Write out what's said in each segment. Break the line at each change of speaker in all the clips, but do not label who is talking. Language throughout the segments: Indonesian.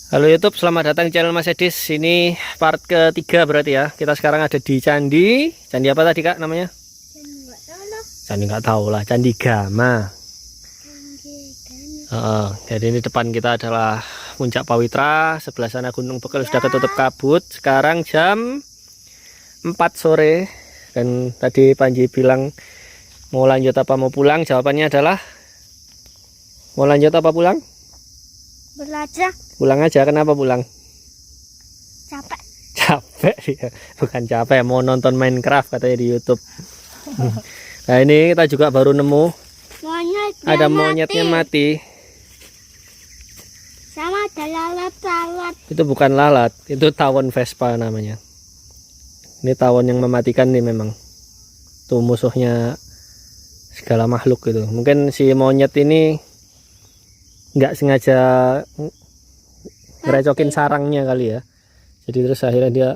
Halo YouTube, selamat datang di channel Mas Edis. Ini part ketiga berarti ya. Kita sekarang ada di candi. Candi apa tadi Kak namanya? Candi nggak tahu lah. Candi Gama. Jadi ini depan kita adalah Puncak Pawitra. Sebelah sana Gunung Bekel sudah ketutup kabut. Sekarang jam 4 sore. Dan tadi Panji bilang mau lanjut apa mau pulang. Jawabannya adalah mau lanjut apa pulang?
Belajar.
Pulang aja. Kenapa pulang?
Capek.
Capek dia, bukan capek, mau nonton Minecraft katanya di YouTube. Nah ini kita juga baru nemu ada monyetnya mati.
Sama ada lalat-lalat.
Itu bukan lalat, itu tawon Vespa namanya. Ini tawon yang mematikan nih memang. Tuh musuhnya segala makhluk gitu. Mungkin si monyet ini nggak sengaja ngerecokin sarangnya kali ya. Jadi terus akhirnya dia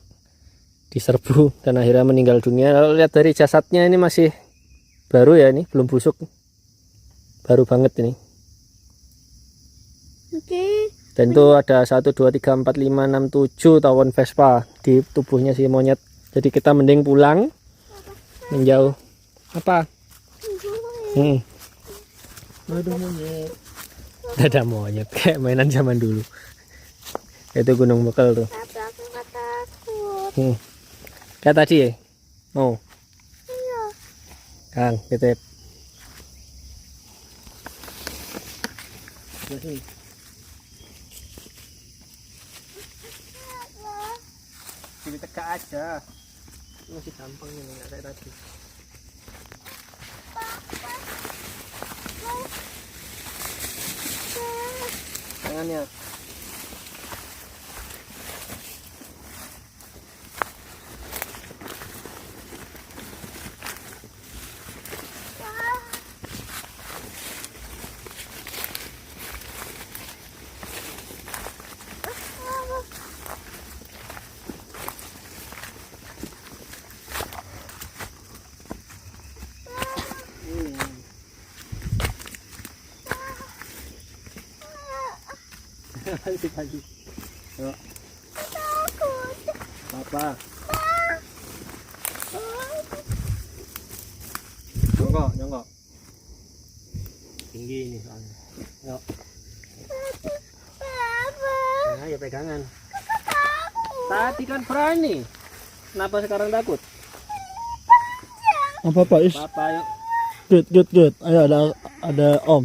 diserbu dan akhirnya meninggal dunia. Lalu lihat dari jasadnya ini masih baru ya, ini belum busuk, baru banget ini.
Oke.
Dan itu ada 1, 2, 3, 4, 5, 6, 7 tawon Vespa di tubuhnya si monyet. Jadi kita mending pulang menjauh. Apa? Ada monyet. Ada monyet kayak mainan zaman dulu. Itu Gunung Bekel tuh.
Tapi aku nggak takut.
Kayak tadi ya. Oh,
Iya.
Kang, titip. Jadi tegak aja. Ini masih gampang ini, nggak kayak tadi. Tangannya. Pagi. Yuk.
Takut.
Apa? Nyongkok, nyongkok. Tinggi ini soalnya. Yuk.
Papa.
Nah, ya pegangan.
Takut.
Tadi kan berani. Kenapa sekarang takut?
Apa Pak Is?
Papa, yuk.
Good. Ayo ada Om.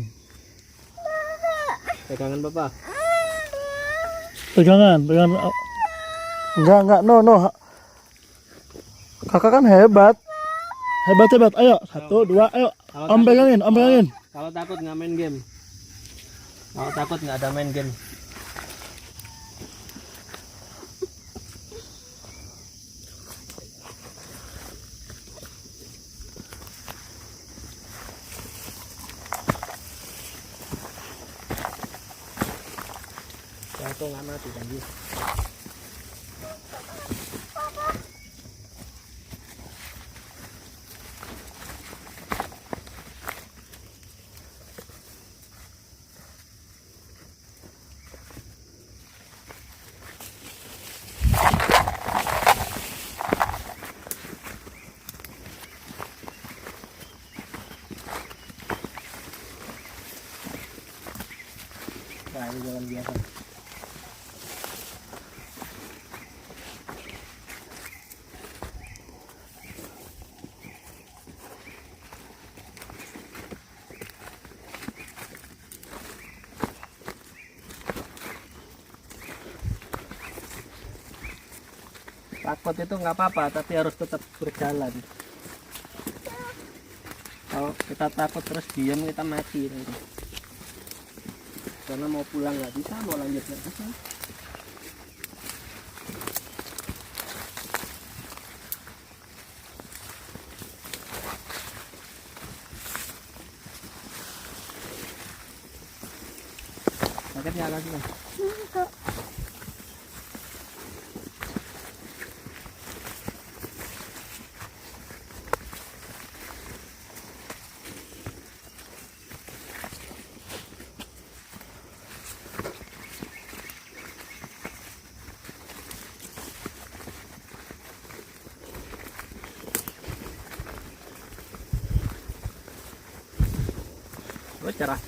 Pegangan Papa.
Pegangan. Enggak, no. Kakak kan hebat. Hebat. Ayo, 1, 2, ayo. Om pegangin.
Kalau takut nggak main game. Kalau takut nggak ada main game. Jatuh nggak mati kan? Nah, ini jalan biasa. Takut itu nggak apa-apa, tapi harus tetap berjalan. Kalau kita takut terus diam, kita mati nanti. Karena mau pulang nggak bisa, mau lanjut nggak bisa. Sakit nggak lagi?
Enggak.
cerah.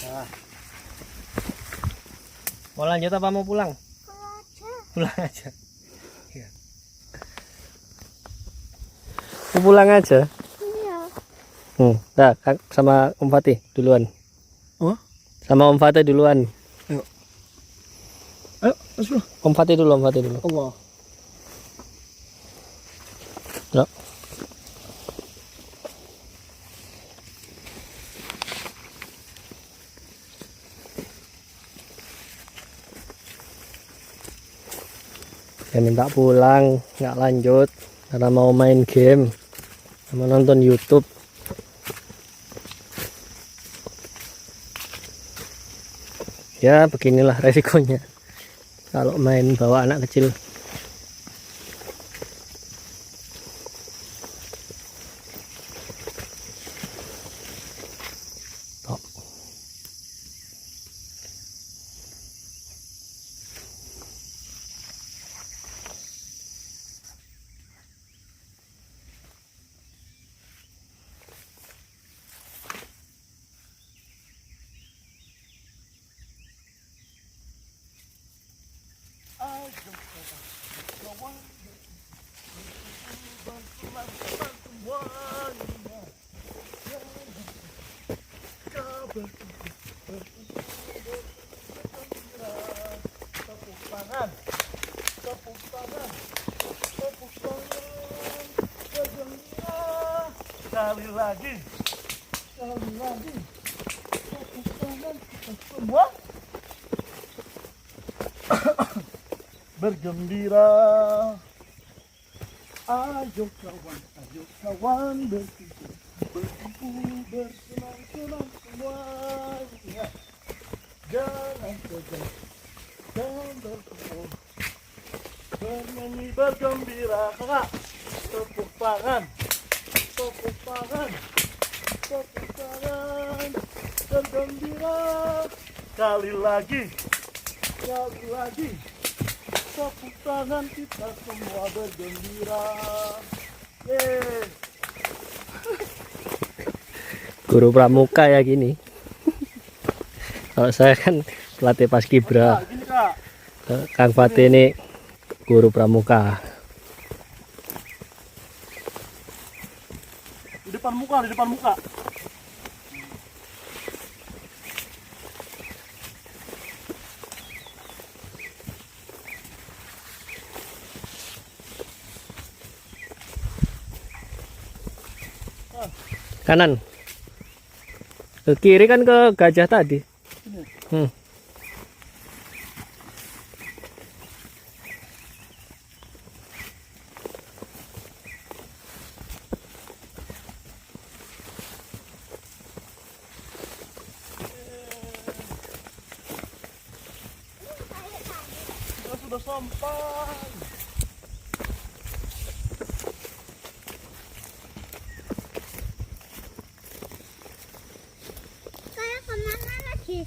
Nah. Mau lanjut apa mau pulang? Pulang aja. Iya. Mau pulang aja.
Iya.
Nah, sama Om Fatih duluan.
Oh?
Sama Om Fatih duluan.
Ayo, bismillah.
Om Fatih dulu, Om Fatih dulu.
Allah.
Ya. Dia minta pulang, nggak lanjut karena mau main game sama nonton YouTube. Ya beginilah resikonya kalau main bawa anak kecil. Tok.
Sekali lagi, tepuk tangan kita semua bergembira. Ayo kawan berkumpul bersenang-senang semuanya. Jangan tegang dan berkumpul bernyanyi bergembira. Kakak, tepuk tangan, tepuk tangan, tepuk tangan, bergembira. Sekali lagi, tepuk tangan kita semua bergembira. Yeay.
Guru pramuka ya gini. Kalau saya kan pelatih paskibra.
Nah, gini Kak.
Kang Fatih ini guru pramuka.
Di depan muka.
Kanan. Ke kiri kan ke gajah tadi. Hmm.
Kita sudah sampai.
Saya kemana lagi?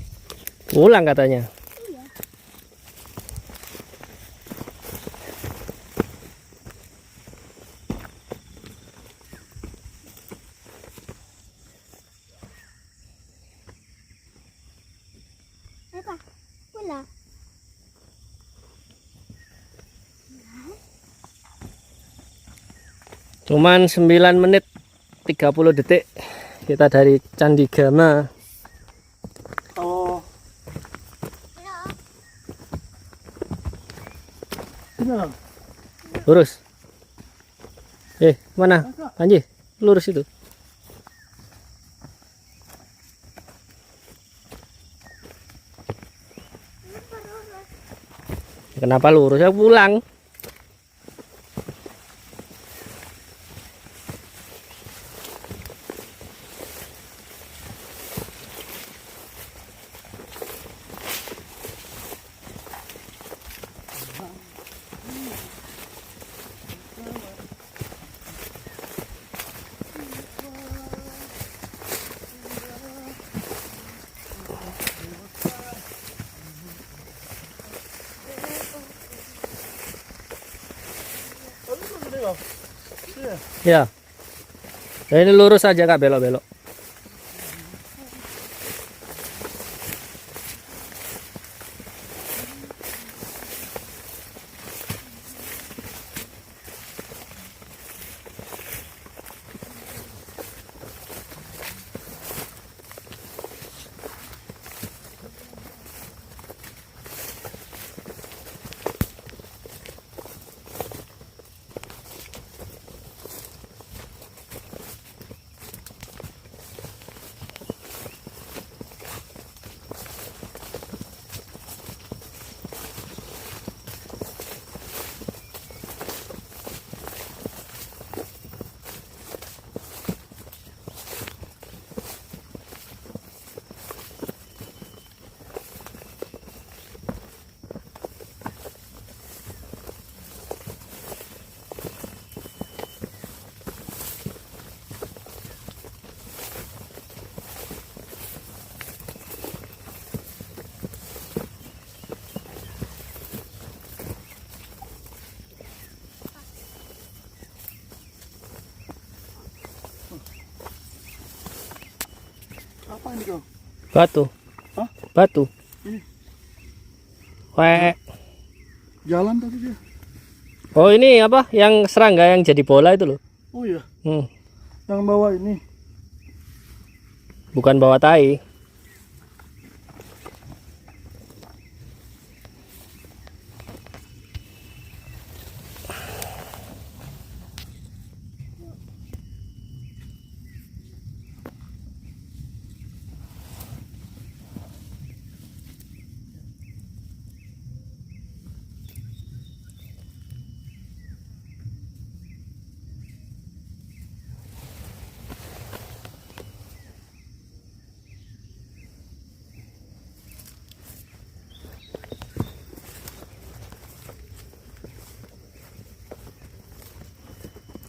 Pulang katanya.
Iya. Apa? Pulang.
Cuman 9 menit 30 detik kita dari Candi Gama.
Oh,
Ya.
benar.
Lurus. Mana? Panji, lurus itu. Kenapa lurus? Ya pulang.
ya. Iya.
Ya. Nah, ini lurus aja Kak, belok-belok.
Apa ini kau?
Batu.
Hah?
Batu.
Ini.
Wek.
Jalan tadi dia.
Oh, ini apa? Yang serangga yang jadi bola itu loh.
Oh iya.
Hmm.
Yang bawa ini.
Bukan bawa tai.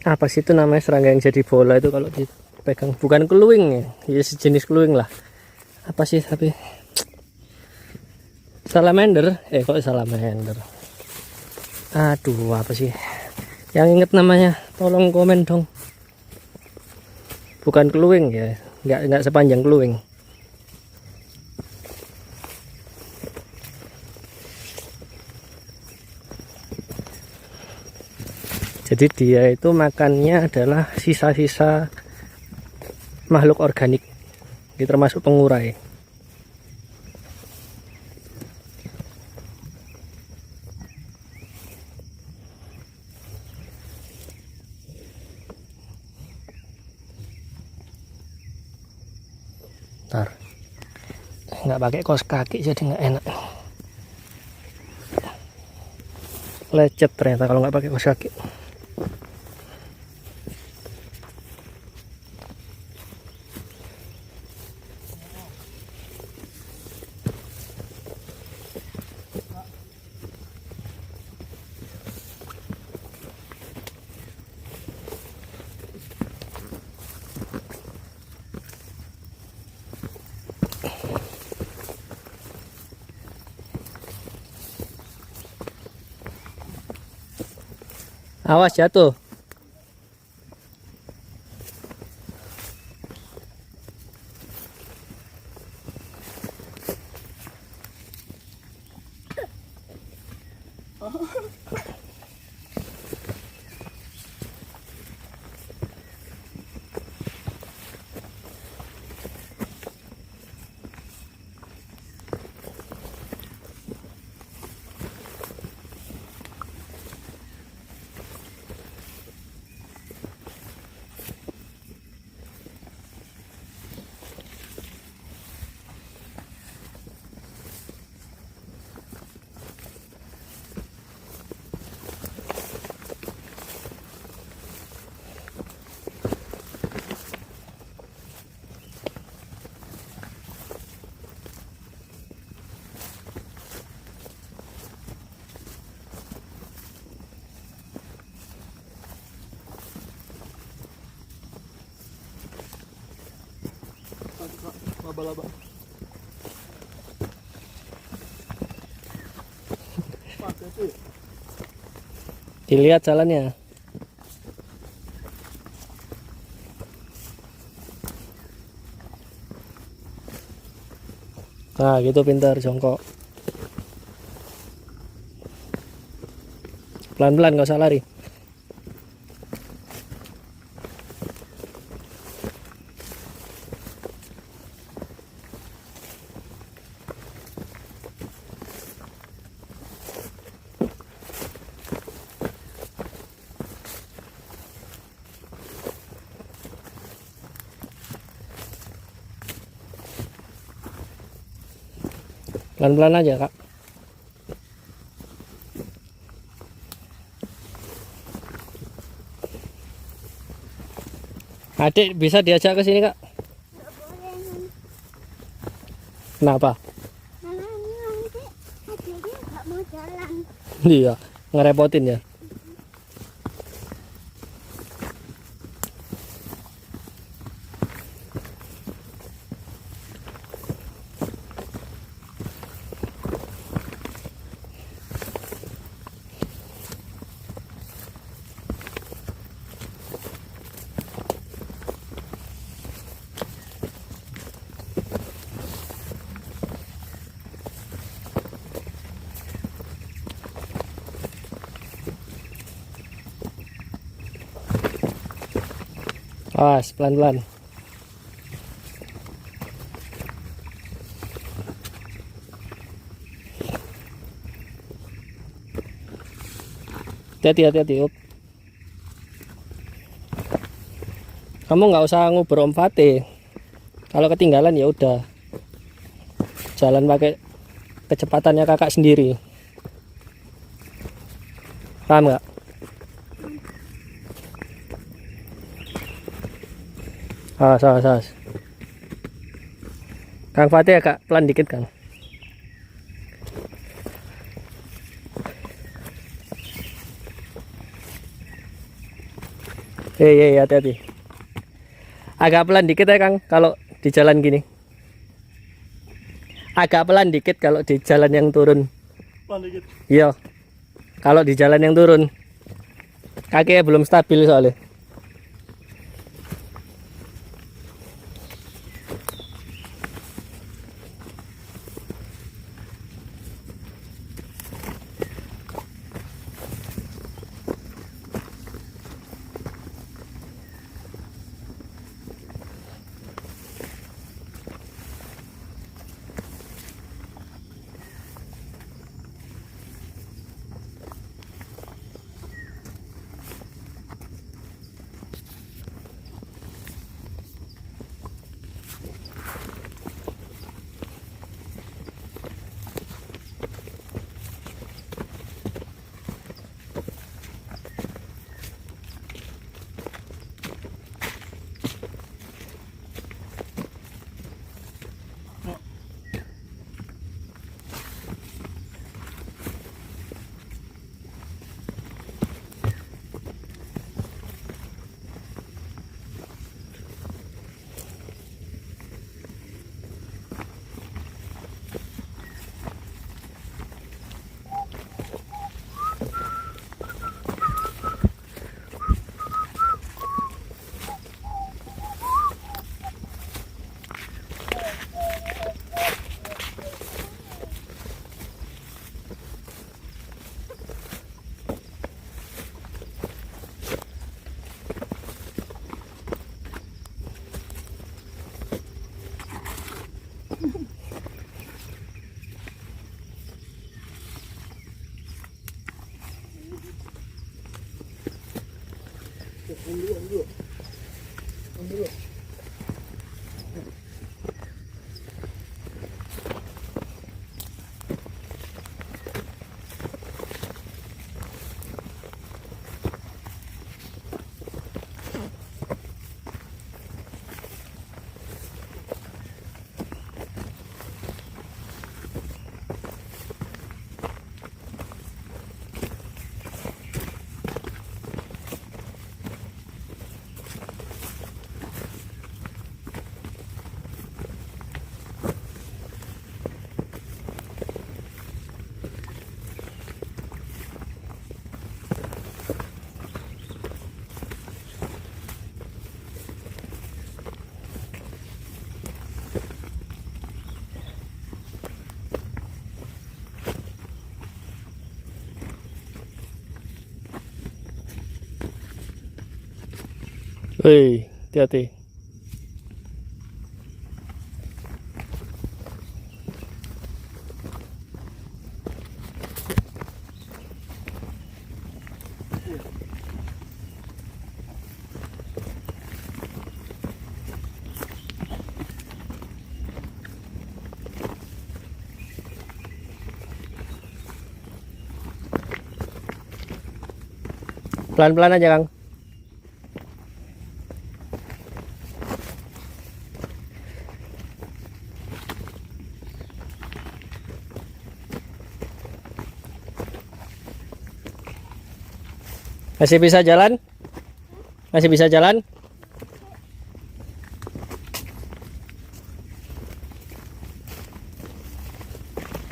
Apa sih itu namanya serangga yang jadi bola itu kalau dipegang? Bukan keluing ya, ya sejenis keluing lah. Apa sih tapi? Salamander? Kok salamander? Aduh, apa sih? Yang inget namanya, tolong komen dong. Bukan keluing ya, nggak sepanjang keluing. Jadi dia itu makannya adalah sisa-sisa makhluk organik, ini termasuk pengurai. Ntar, nggak pakai kaos kaki jadi nggak enak. Lecet ternyata kalau nggak pakai kaos kaki. Awas jatuh.
Laba-laba.
Dilihat jalannya. Nah, gitu pintar jongkok. Pelan-pelan, nggak usah lari. Pelan-pelan aja, Kak. Adik bisa diajak ke sini, Kak?
Nggak boleh.
Kenapa?
Karena ini nanti adiknya nggak mau jalan.
Iya, ngerepotin ya. Awas, pelan-pelan. Hati-hati, Up. Kamu nggak usah nguber Om Fatih. Kalau ketinggalan ya udah. Jalan pakai kecepatannya kakak sendiri. Paham nggak? Awas. Kang Fatih agak pelan dikit, Kang. Hati-hati. Agak pelan dikit ya, Kang, kalau di jalan gini. Agak pelan dikit kalau di jalan yang turun.
Pelan dikit.
Iya. Kalau di jalan yang turun. Kakinya belum stabil soalnya. Hei, hati-hati. Pelan-pelan aja, Kang. Masih bisa jalan? Masih bisa jalan?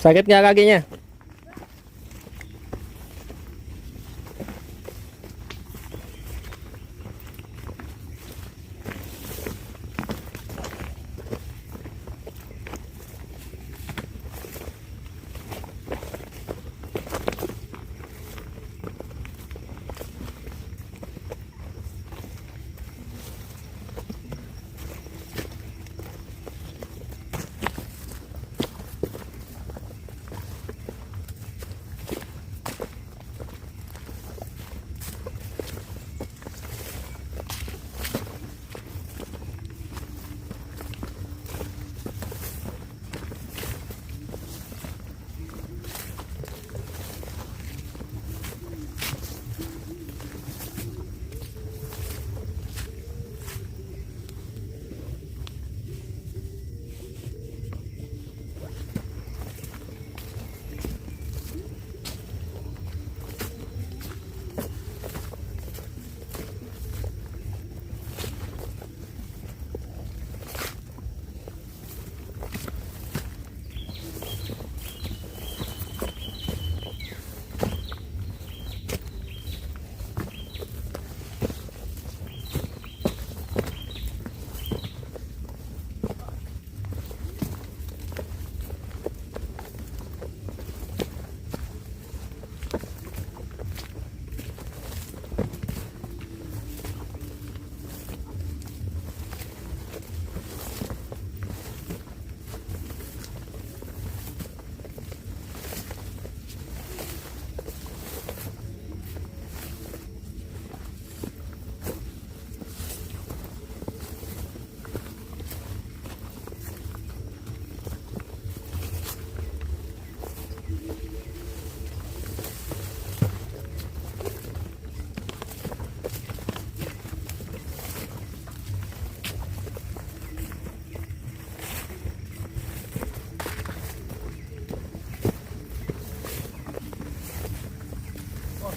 Sakit nggak kakinya?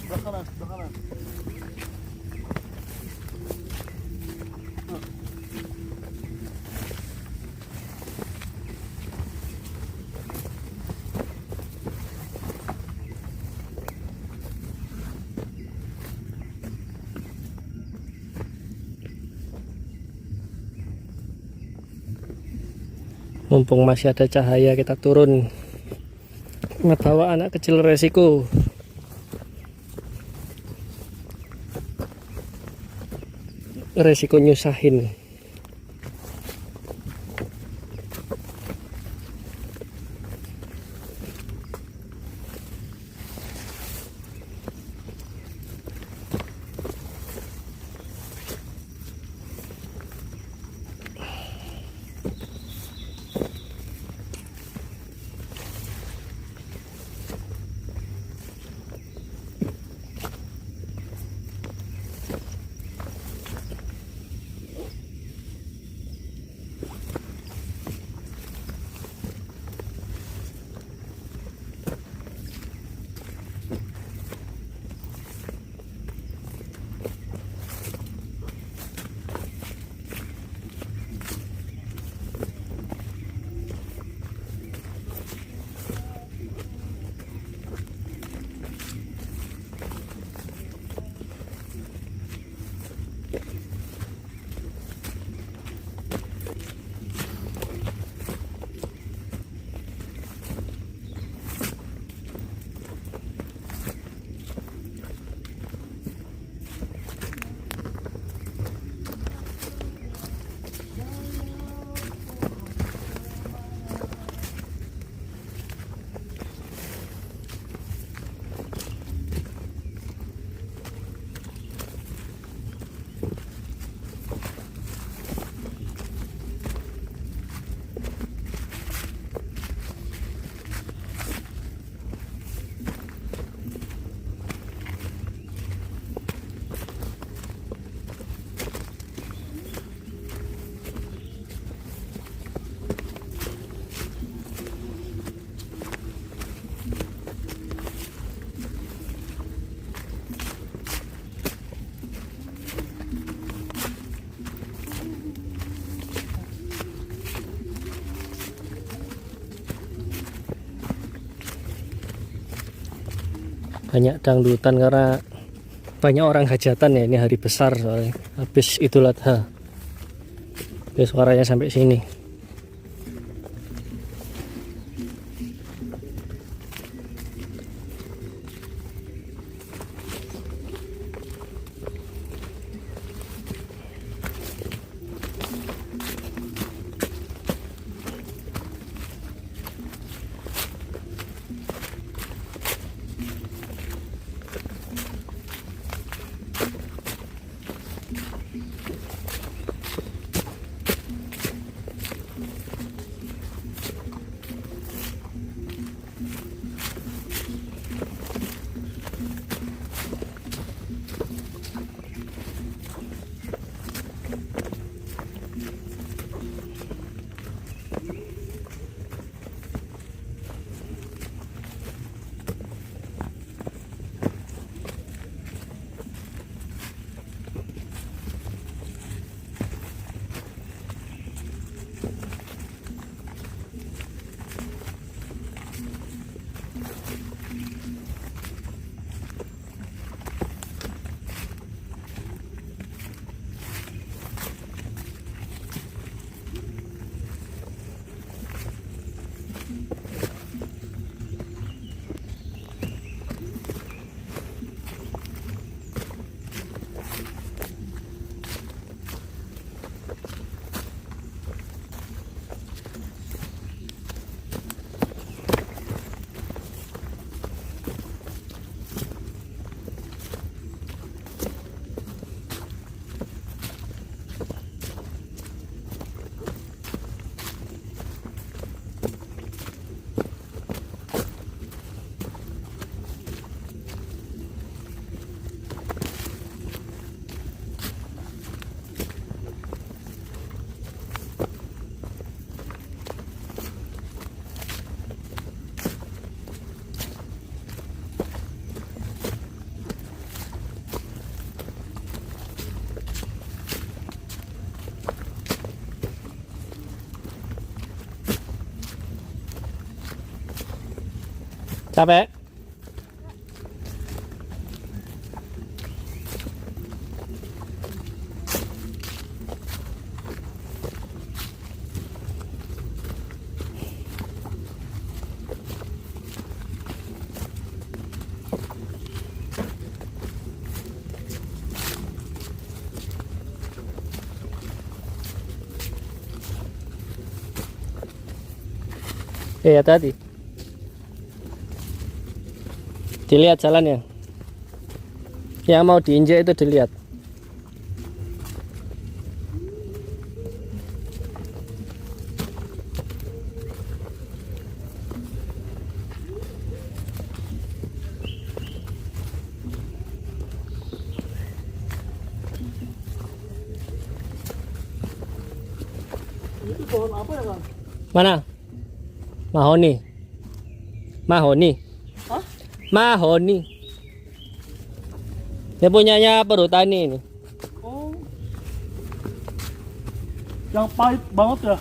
Sebelah kanan, sebelah kanan.
Mumpung masih ada cahaya, kita turun. Ngebawa anak kecil resiko. Resiko nyusahin. Banyak dangdutan karena banyak orang hajatan ya, ini hari besar soalnya habis Idul Adha. Oke, suaranya sampai sini. Capek? Hati-hati. Dilihat jalannya. Yang mau diinjak itu dilihat.
Itu pohon apa ya, Bang?
Mana? Mahoni. Mahoni.
Hah?
Mahoni. Ini punyanya perhutani ini.
Oh. Yang pahit banget ya?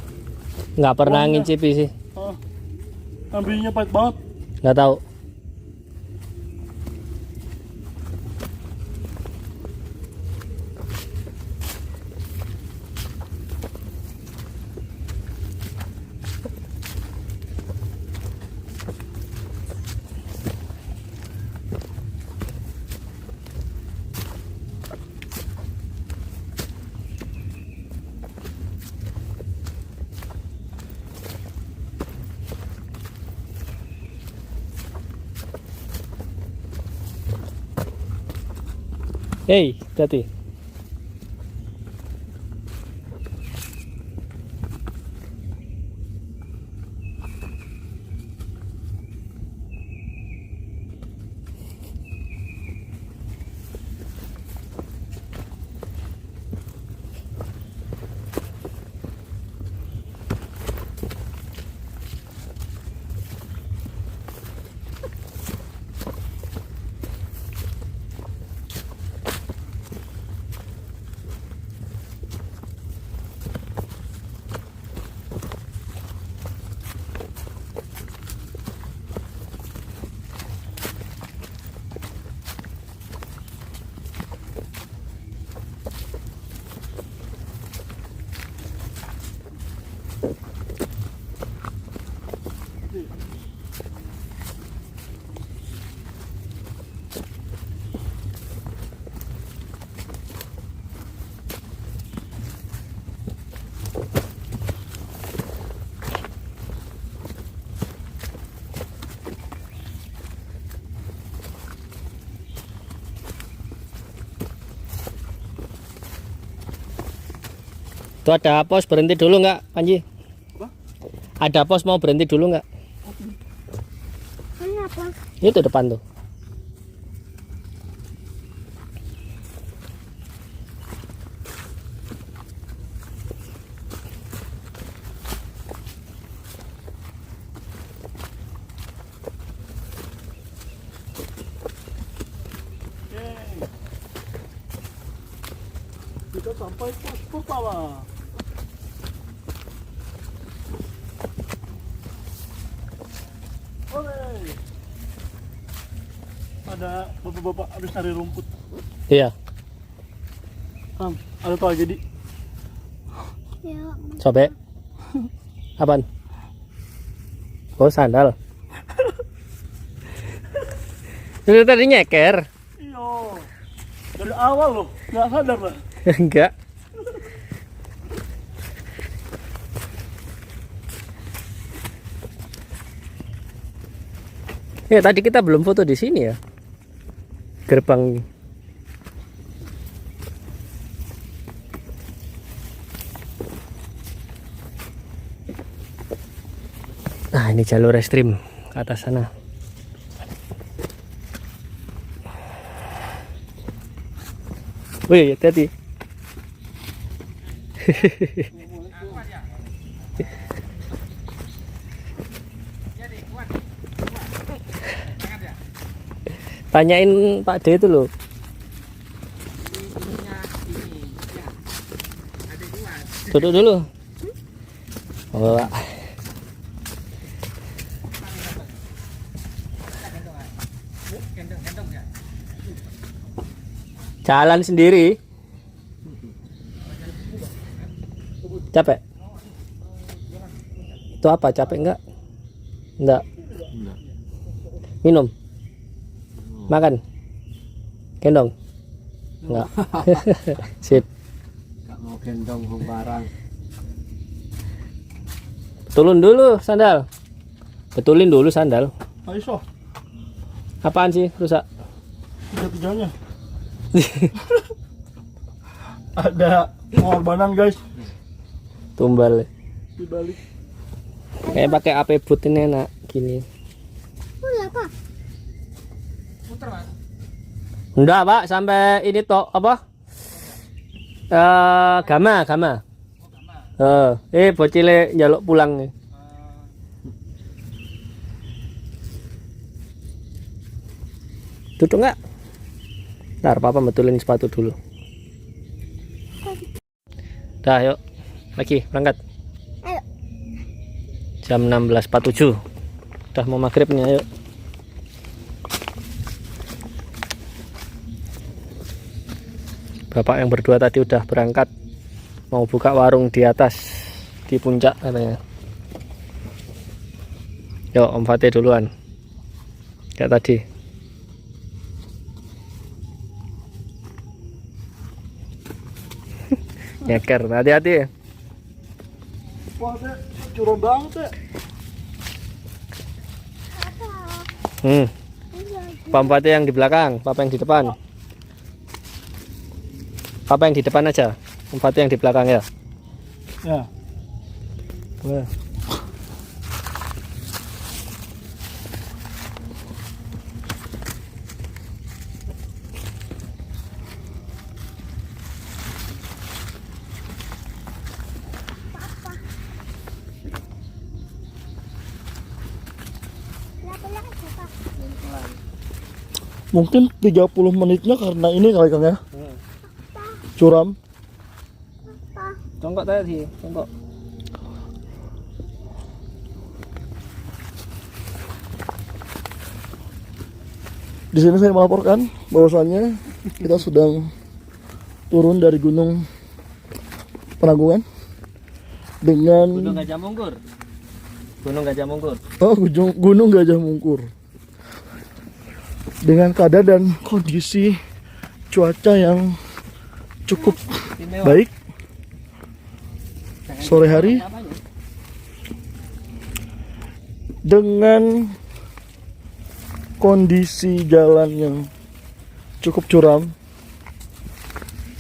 Nggak pernah
Pohonnya.
ngincipi sih.
Ambilnya pahit banget.
Nggak tahu. Hei, hati. Itu ada pos, berhenti dulu nggak, Panji?
Apa?
Ada pos, mau berhenti dulu nggak?
Kenapa?
Itu depan tuh.
Kita sampai pos pertama. Oleh. Ada bapak-bapak habis cari rumput.
Iya,
Kang, ada tuh jadi.
Ya,
sobek. Apaan? Oh, sandal. Itu tadi nyeker.
Iya. Dari awal loh, nggak sadar lah.
Enggak. Ya, tadi kita belum foto di sini ya. Gerbang. Nah, ini jalur ekstrim ke atas sana. Wih, hati-hati. Tanyain Pak D itu loh. Duduk dulu. Oh, jalan sendiri. Capek? Itu apa? Capek enggak? Enggak. Minum? Makan? Gendong? Enggak. Sip.
Gak mau gendong barang.
Betulin dulu sandal. Betulin dulu sandal.
Aisyah,
Apaan sih rusak?
tiga-tiganya. Ada pengorbanan guys
Tumbal.
di balik.
Kayak pakai AP boot ini enak gini.
oh ya Pak.
Enggak, Pak, sampai ini tok apa? Gama. Bocile njaluk pulang nih. Duduk nggak? Ntar papa betulin sepatu dulu. Dah, yuk. Lagi berangkat.
Ayo.
Jam 16.47. Udah mau maghrib nih, ayo. Bapak yang berdua tadi udah berangkat. Mau buka warung di atas, di puncak katanya. Yuk, Om Fatih duluan. Kayak tadi. Nyeker, hati-hati.
Wah dek, curam banget dek.
Hmm. Om Fatih yang di belakang, Papa yang di depan. Papa yang di depan aja, Om Fatih yang di belakang ya.
Ya.
Wah.
Pelan-pelan aja Pak.
Mungkin 30 menitnya karena ini kali Kang ya. Curam.
Congkok tadi, congkok.
Di sini saya melaporkan bahwasannya kita sedang turun dari Gunung Penanggungan dengan
Gunung Gajah Mungkur. Gunung Gajah Mungkur.
Gunung Gajah Mungkur dengan keadaan dan kondisi cuaca yang cukup baik sore hari dengan kondisi jalan yang cukup curam.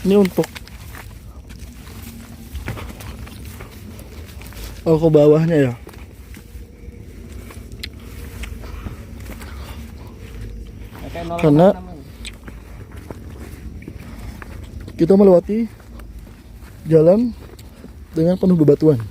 Ini untuk Oh, ke bawahnya ya. Karena kita melewati jalan dengan penuh bebatuan.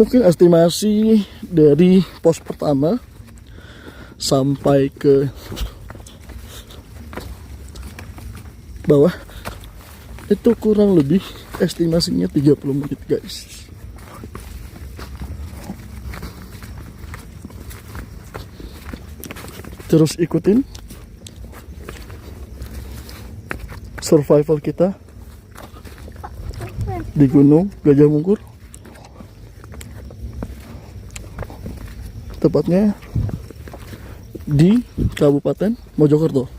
Mungkin estimasi dari pos pertama sampai ke bawah itu kurang lebih estimasinya 30 menit guys. Terus ikutin survival kita di Gunung Gajah Mungkur, tepatnya di Kabupaten Mojokerto.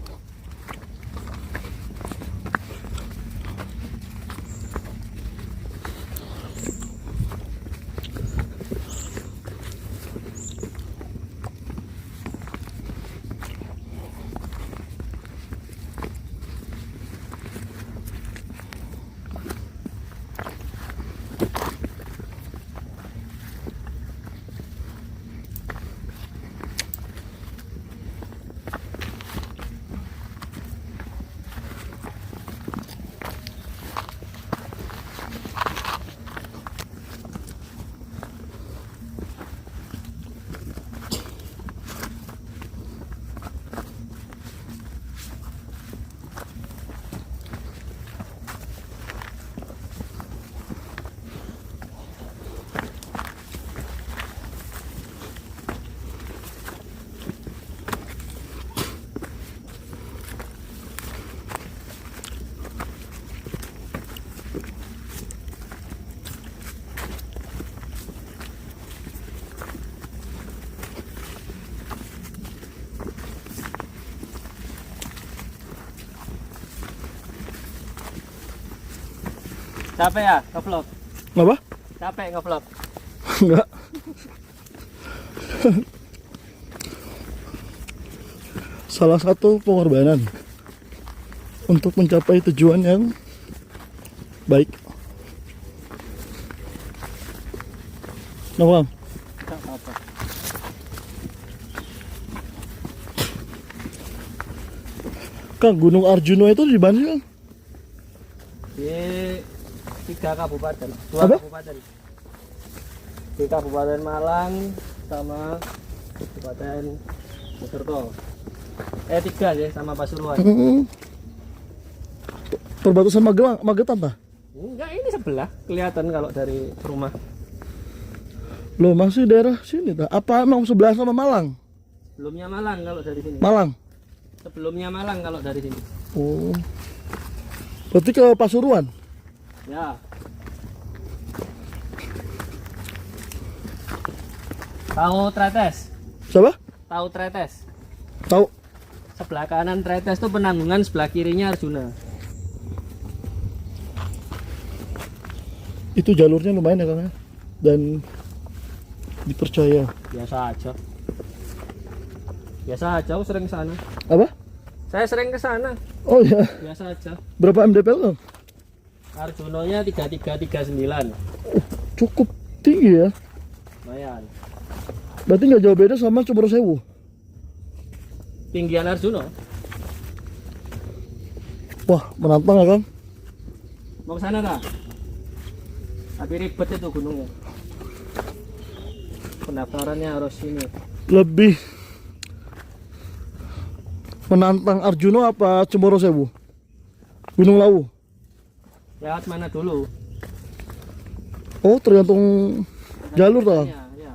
Capek ya nge-vlog?
Apa?
Capek nge-vlog?
Enggak. Salah satu pengorbanan untuk mencapai tujuan yang baik. Nah, Bang.
Gak apa-apa.
Kang, Gunung Arjuna itu di mana sih, Kang?
Di 3 kabupaten, 2
Apa?
kabupaten. Di Kabupaten Malang sama Kabupaten Mojokerto. 3 sih sama Pasuruan.
Perbatasan Magetan tah?
Enggak, ini sebelah kelihatan kalau dari rumah.
Loh, masih daerah sini tah? Apa emang sebelah sama Malang?
Sebelumnya Malang kalau dari sini.
Malang.
Sebelumnya Malang kalau dari sini.
Oh. Berarti ke Pasuruan?
Ya. Tahu Tretes?
Siapa?
Tahu Tretes?
Tahu.
Sebelah kanan Tretes itu Penanggungan, sebelah kirinya Arjuna.
Itu jalurnya lumayan ya, Kang ya? Dan dipercaya.
Biasa aja. Biasa aja, aku sering ke sana.
Apa?
Saya sering ke sana.
Oh ya.
Biasa aja.
Berapa MDPL, Kang?
Arjunonya 3339.
Cukup tinggi ya.
Lumayan.
Berarti nggak jauh beda sama Cemoro Sewu.
Tinggian Arjuno.
Wah, menantang ya, Kang?
Mau ke sana kah? Tapi ribet itu gunungnya. Pendaftarannya harus ini.
Lebih menantang Arjuna apa Cemoro Sewu? Gunung Lawu.
Lewat mana dulu?
Oh, tergantung jalur toh.
Ya, ya.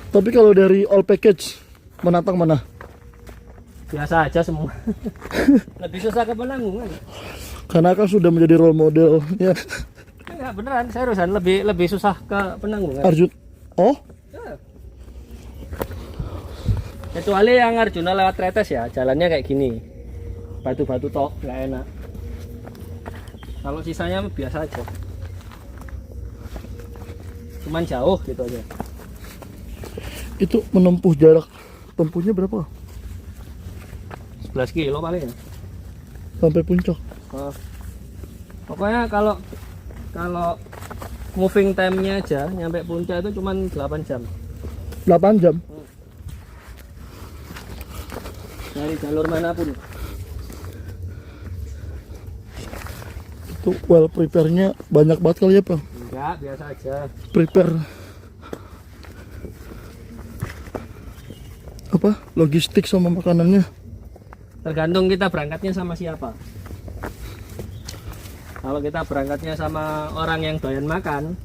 Tapi kalau dari all package menantang mana?
Biasa aja semua. Lebih susah ke Penanggungan.
Karena kan sudah menjadi role model ya.
Enggak beneran, seriusan lebih susah ke Penanggungan.
Arjun. Oh,
Ya. Kecuali yang Arjuna lewat Tretes ya, jalannya kayak gini. Batu-batu tok, nggak enak. Kalau sisanya biasa aja. Cuman jauh gitu aja.
Itu menempuh jarak tempuhnya berapa?
11 kilo paling ya.
Sampai puncak.
Oh. Pokoknya kalau moving time-nya aja nyampe puncak itu cuman 8 jam
8 jam.
dari jalur manapun.
Itu well prepare-nya banyak banget kali ya, Bang?
Enggak, biasa aja.
Prepare apa? Logistik sama makanannya.
Tergantung kita berangkatnya sama siapa. Kalau kita berangkatnya sama orang yang doyan makan,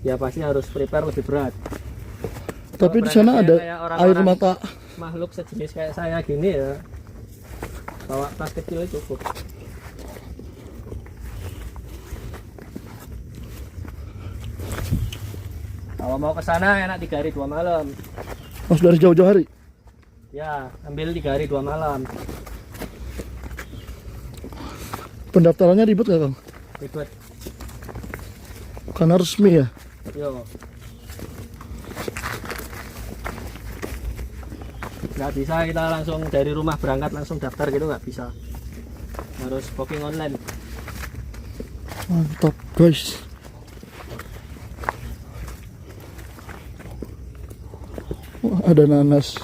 ya pasti harus prepare lebih berat.
Tapi
Kalau
di sana ada
berangkatnya kayak orang-orang
air mata.
makhluk sejenis kayak saya gini ya, bawa tas kecil itu cukup. Kalau mau ke sana enak 3 hari 2 malam.
Mas dari jauh-jauh hari.
Ya, ambil 3 hari 2 malam.
Pendaftarannya ribet gak, Kang?
Ribet.
Karena resmi ya.
Yo. Nggak bisa kita langsung dari rumah berangkat langsung daftar gitu, nggak bisa. Harus booking online.
Mantap, guys. Wah, ada nanas.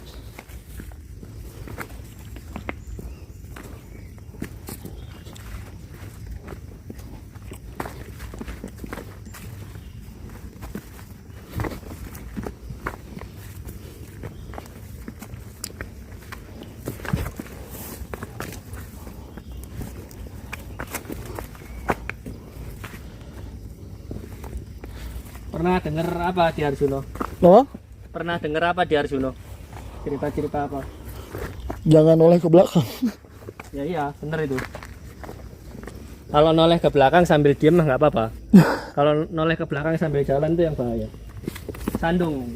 Pernah denger apa di Arjuno?
Loh,
Pernah denger apa di Arjuno? Cerita-cerita apa?
jangan noleh ke belakang.
Ya iya, bener itu. Kalau noleh ke belakang sambil diem mah nggak apa-apa. Kalau noleh ke belakang sambil jalan itu yang bahaya. Sandung.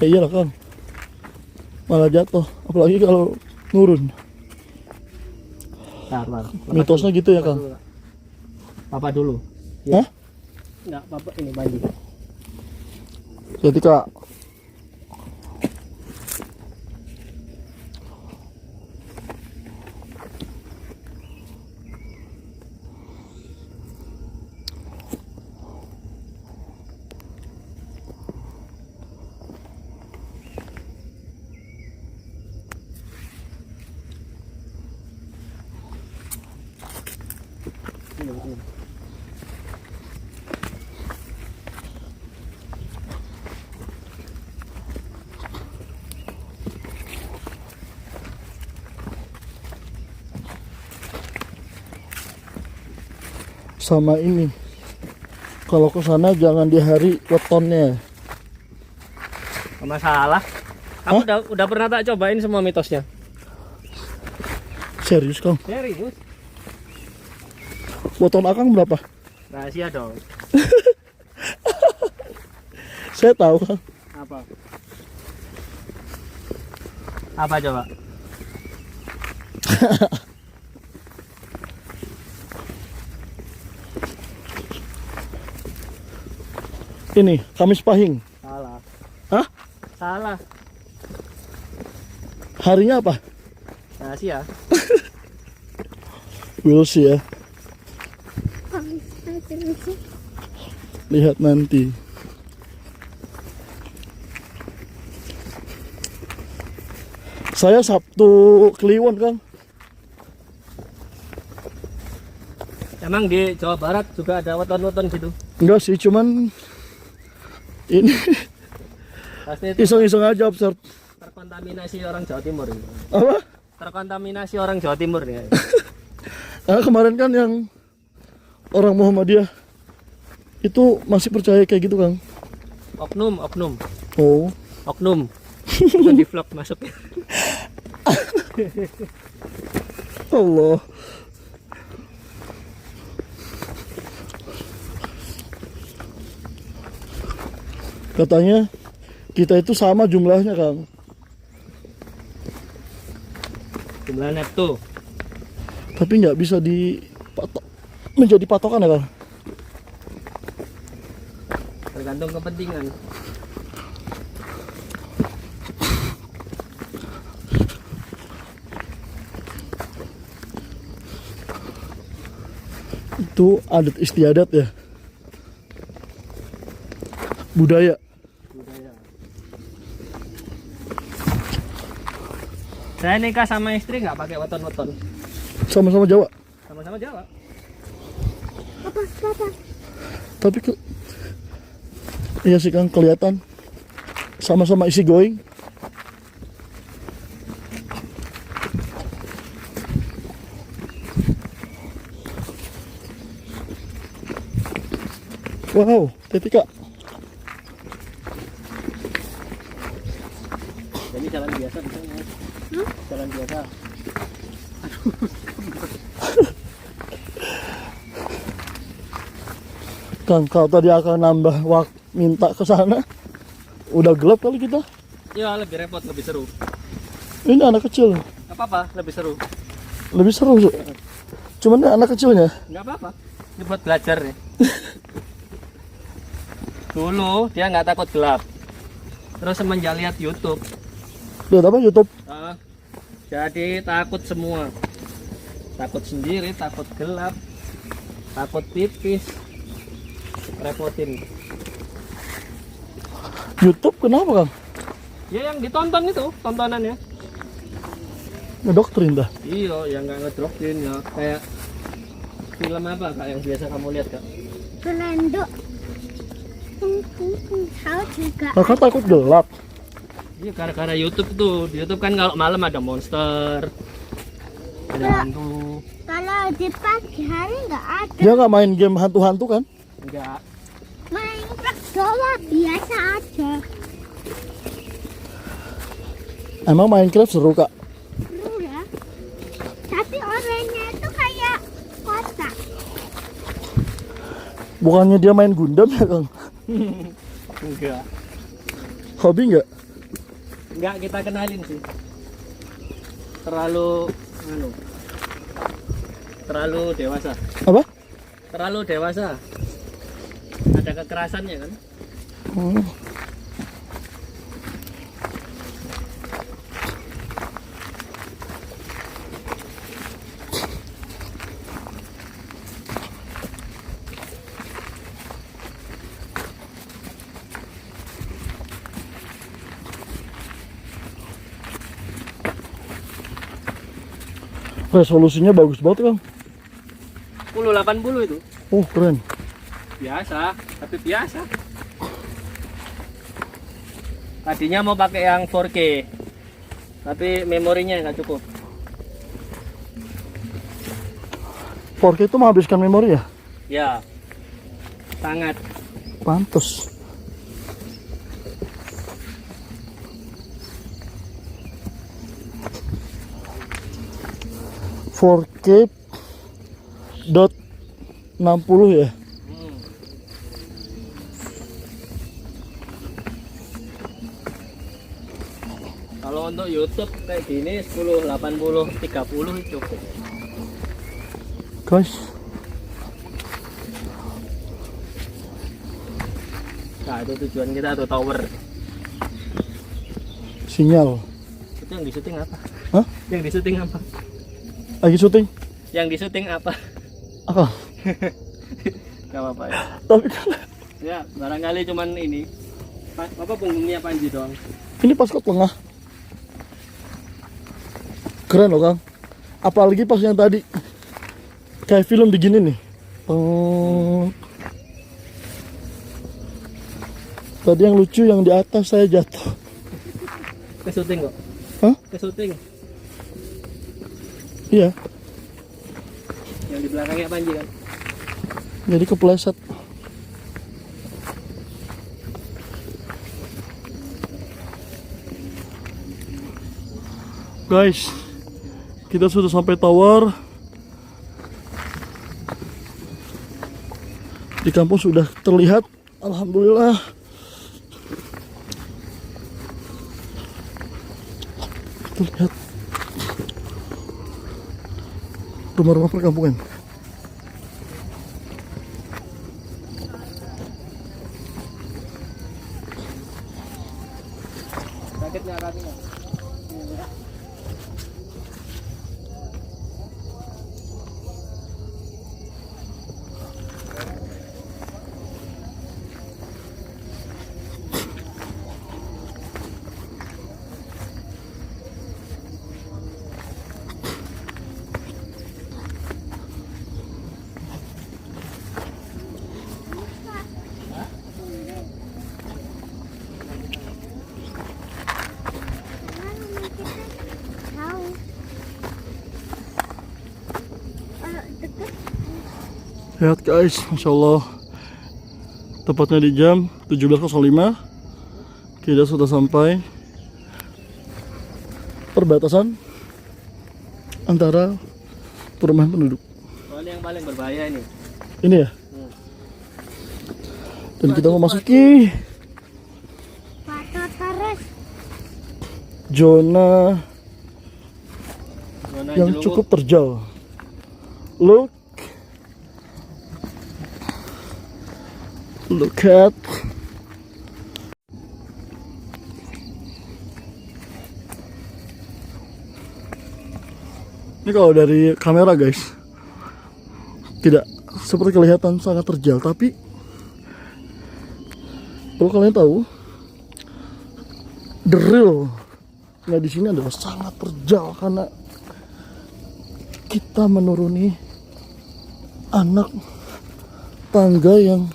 Ya iyalah, Kang. Malah jatuh, apalagi kalau nurun.
Nah,
Mitosnya gitu ya, Kang?
Papa dulu.
Hah?
Enggak, papa ini mandi.
Jadi, Kak. Sama ini, kalau ke sana jangan di hari wetonnya.
Nggak masalah. Kamu udah pernah tak cobain semua mitosnya?
Serius, Kang?
Serius?
Weton Akang berapa?
Rahasia dong.
Saya tahu, Kang.
Apa? Apa coba?
Ini Kamis Pahing.
Salah.
Hah?
Salah.
Harinya apa?
Rahasia.
We'll see ya.
Kamis aja.
Lihat nanti. Saya Sabtu Kliwon, Kang.
Emang di Jawa Barat juga ada weton-weton gitu?
Enggak sih, cuman ini
Pasti itu
iseng-iseng aja observe.
terkontaminasi orang Jawa Timur ini.
Apa?
Terkontaminasi orang Jawa Timur nih.
Nah, kemarin kan yang orang Muhammadiyah itu masih percaya kayak gitu, Kang.
Oknum, oknum,
Oh,
oknum. Itu di vlog masuk.
Allah. Katanya kita itu sama jumlahnya, Kang.
Jumlah Neptu.
Tapi nggak bisa menjadi patokan ya, Kang.
Tergantung kepentingan.
Itu adat istiadat ya. Budaya.
budaya.
Saya nikah sama istri nggak pakai weton-weton.
Sama-sama Jawa.
Sama-sama Jawa.
Papa, papa.
Tapi iya sih Kang, kelihatan sama-sama isi going. Wow, Tetika.
Jadi jalan biasa bisa nggak? Jalan biasa.
Kang, kalau tadi akan nambah waktu minta ke sana, udah gelap kali kita.
Ya lebih repot, lebih seru.
Ini anak kecil,
Nggak apa-apa, lebih seru.
lebih seru. Cuman anak kecilnya.
Nggak apa-apa. Ini buat belajar nih. Dulu dia nggak takut gelap. Terus semenjak lihat YouTube,
Lihat apa YouTube?
jadi takut semua. Takut sendiri, takut gelap, takut pipis, repotin.
YouTube kenapa Kang?
Ya yang ditonton itu tontonannya.
Ngedoktrin dah.
Iya, yang nggak ngedrokin ya kayak film apa kak yang biasa kamu lihat kak?
Belanda. Tahu juga.
Kakak takut gelap.
Iya gara-gara YouTube tuh. Di YouTube kan kalau malam ada monster, ada hantu.
Kalau di pagi hari nggak ada.
Dia nggak main game hantu-hantu kan?
Enggak.
Minecraft doang biasa aja.
Emang Minecraft seru Kak?
Seru ya. Tapi orangnya itu kayak kotak.
Bukannya dia main Gundam ya Kang?
Enggak.
Hobi nggak?
Enggak kita kenalin sih. Terlalu dewasa.
Apa?
Terlalu dewasa. Ada kekerasannya kan?
Hmm. Resolusinya bagus banget Kang.
1080 itu.
Oh keren.
Biasa, tapi biasa. Tadinya mau pakai yang 4K. Tapi memorinya nggak cukup.
4K itu menghabiskan memori ya?
Ya. Sangat.
Pantes. dot 60 ya.
Kalau untuk YouTube kayak gini 10, 80, 30 cukup.
Guys,
Nah itu tujuan kita tuh tower.
sinyal.
Itu yang disuting apa?
Hah?
Yang disuting apa?
Lagi syuting?
Yang disuting apa?
Apa?
Gak apa-apa ya.
Tapi kan
Ya barangkali cuman ini. Apa punggungnya Panji doang.
ini pas ke tengah. Keren loh Kang. Apalagi pas yang tadi. Kayak film begini nih. Tadi yang lucu yang di atas saya jatuh.
Ke syuting kok.
Hah?
Ke syuting.
Iya.
Yang di belakangnya Panji kan.
Jadi kepleset. Guys, kita sudah sampai tower. Di kampus sudah terlihat, alhamdulillah. Terlihat rumah-rumah perkampungan.
Sakit nggak kakinya?
Lihat guys, Masya Allah. Tepatnya di jam 17.05 kita sudah sampai perbatasan antara perumahan penduduk.
Oh, ini yang paling berbahaya ini.
Ini ya? Dan kita memasuki
Foto terus.
zona
Zona
yang
Jelungup.
cukup terjal. Look at ini kalau dari kamera guys tidak seperti kelihatan sangat terjal, tapi kalau kalian tahu the realnya di sini adalah sangat terjal karena kita menuruni anak tangga yang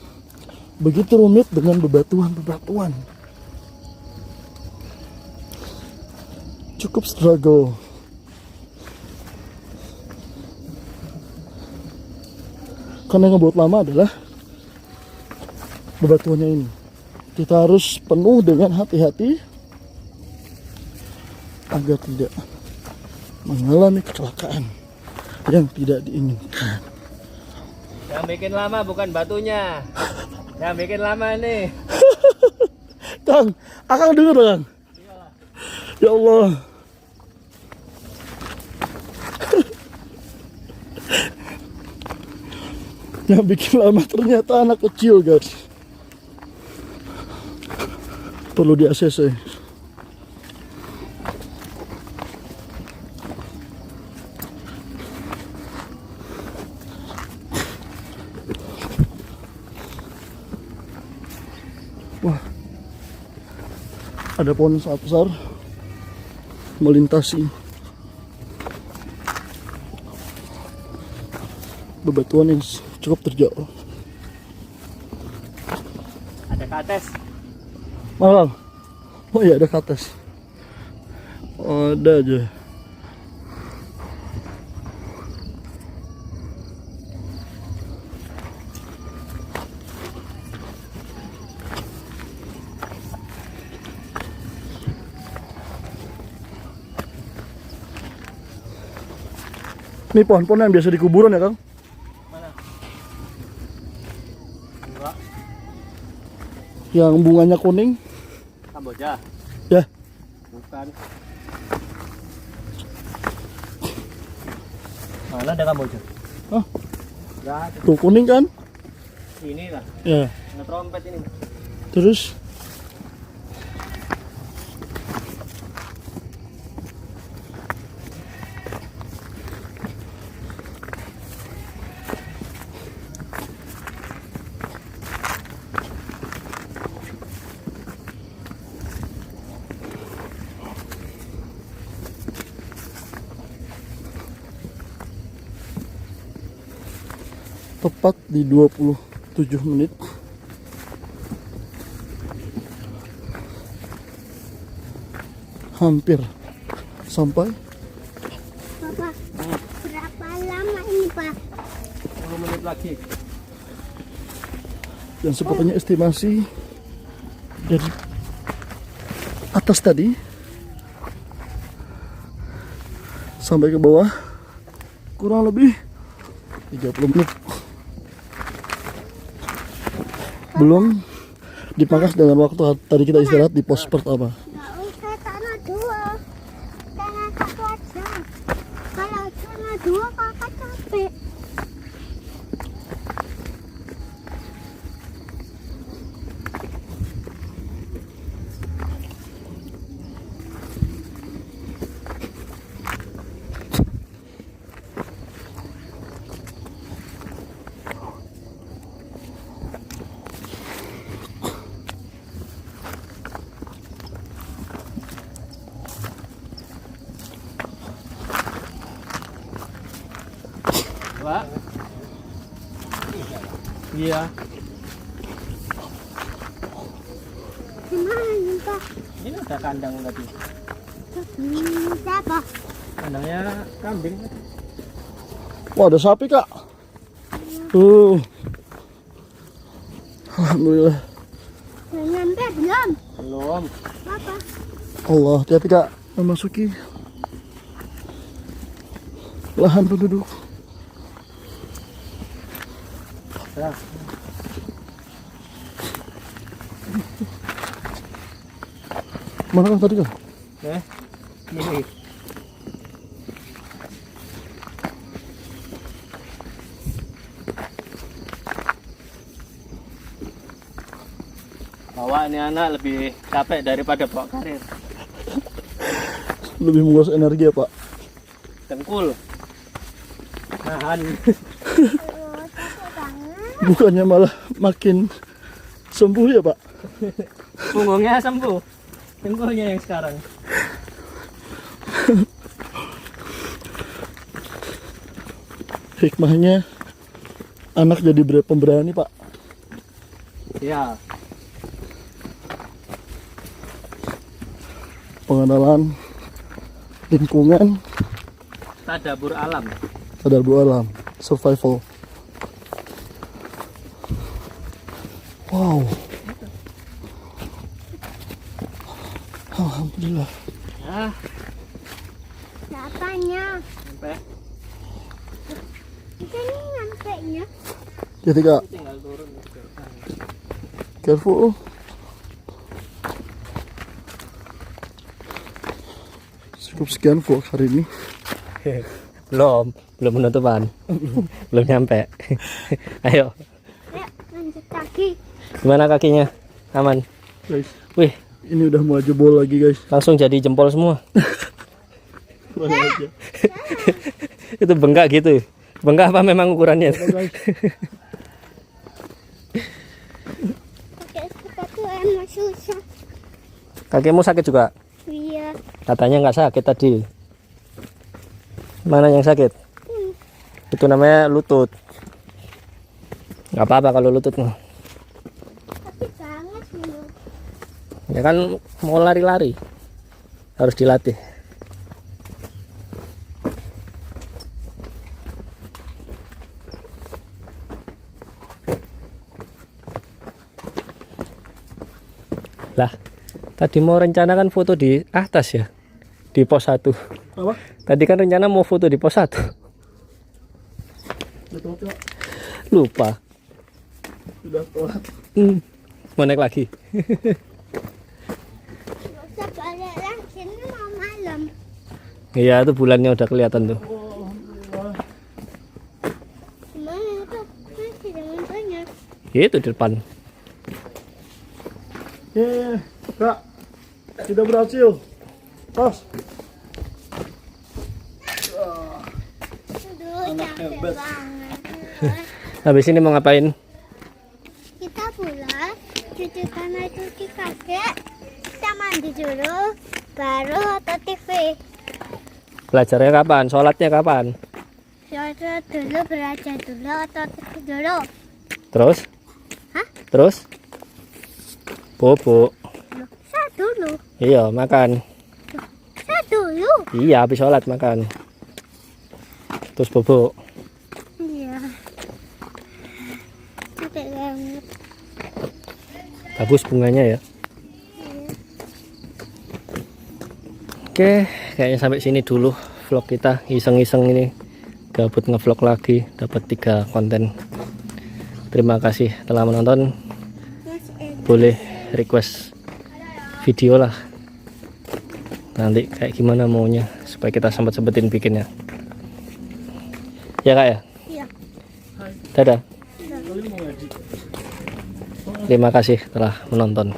begitu rumit dengan bebatuan-bebatuan. Cukup struggle. Karena yang ngebuat lama adalah bebatuannya ini. Kita harus penuh dengan hati-hati agar tidak mengalami kecelakaan yang tidak diinginkan.
Yang bikin lama bukan batunya. Yang bikin lama nih.
Kang, akang denger Kang? Ya Allah. Yang bikin lama ternyata anak kecil guys. Perlu di ACC. Wah, ada pohon sangat besar melintasi bebatuan yang cukup terjal.
Ada kates.
Malam. Oh iya ada kates. Ada aja. Ini pohon-pohon yang biasa di kuburan ya Kang?
Mana? Enggak.
Yang bunganya kuning.
Kamboja.
Ya.
Bukan. Mana ada Kamboja?
Hah?
Enggak ada.
Tuh kuning kan?
Ini lah.
Ya.
Ada trompet ini.
Terus tepat di 27 menit hampir sampai.
Papa, berapa lama ini Pak?
10 menit lagi.
Dan sepertinya estimasi dari atas tadi sampai ke bawah kurang lebih 30 menit. Belum dipangkas dengan waktu tadi kita istirahat di pos pertama.
Nggak usah tanah dua, tanah satu aja. Kalau tanah dua kakak capek.
Pak. Iya.
Gimana nih Pak?
Ini ada kandang tadi.
Siapa?
Kandangnya kambing.
Wah ada sapi Kak. Alhamdulillah.
Udah nyampe belum?
Belum.
Apa?
Allah, hati-hati Kak memasuki lahan penduduk. Mana kan tadi kan?
Ini. Bawa ini anak lebih capek daripada bawa karir.
Lebih menguras energi ya Pak.
Dengkul. Nahan.
Aduh, capek banget.
Bukannya malah makin sembuh ya Pak.
Punggungnya sembuh. Dengkulnya yang sekarang.
Hikmahnya anak jadi pemberani Pak.
Ya.
Pengenalan lingkungan,
Tadabur alam.
tadabbur alam, survival. Wow. Alhamdulillah.
Ah,
Apanya?
sampai
Ini nyampenya.
Jadi Kak,
tinggal turun.
careful. Cukup sekian vlog hari ini.
Belum penutupan. Belum nyampe. Ayo,
Ayo, lanjut lagi.
gimana kakinya? Aman.
Guys,
Wih,
ini udah mau jebol lagi guys.
langsung jadi jempol semua.
Mana aja.
Itu bengkak gitu. Bengkak apa memang ukurannya?
Guys,
Pakai sepatu emang susah.
Kakimu sakit juga?
Iya.
Katanya nggak sakit tadi. Mana yang sakit? Itu namanya lutut. Nggak apa-apa kalau lutut mah.
Tapi banget loh.
Ya kan mau lari-lari. Harus dilatih. Lah, tadi mau rencanakan foto di atas ya. Di pos 1.
apa?
Tadi kan rencana mau foto di pos 1.
Betul Kak.
Lupa.
Sudah telat.
Mau naik lagi.
Nggak usah balik lagi, ini mau malam.
Iya, itu bulannya udah kelihatan tuh.
Gimana itu? Masih jangan banyak.
Itu di depan.
Yeay, Kak. Kita berhasil. Pas.
Aduh, capek banget.
Habis ini mau ngapain?
Kita pulang, cuci tanah, cuci kaki, kita mandi dulu, baru nonton TV.
Belajarnya kapan? Sholatnya kapan?
Sholat dulu, belajar dulu, nonton TV dulu.
Terus?
Hah?
Terus? Bobo.
Loh, saya dulu,
Iya, makan.
saya dulu.
Iya, habis sholat makan. Terus bobo.
Iya. Capek banget.
Bagus bunganya ya. Oke, kayaknya sampai sini dulu vlog kita. Iseng-iseng ini. Gabut ngevlog lagi. Dapat 3 konten. Terima kasih telah menonton.
Mas Ed.
Boleh request video lah. Nanti kayak gimana maunya. Supaya kita sempat-sempetin bikinnya. Ya Kak ya?
Iya.
Dadah. Terima kasih telah menonton.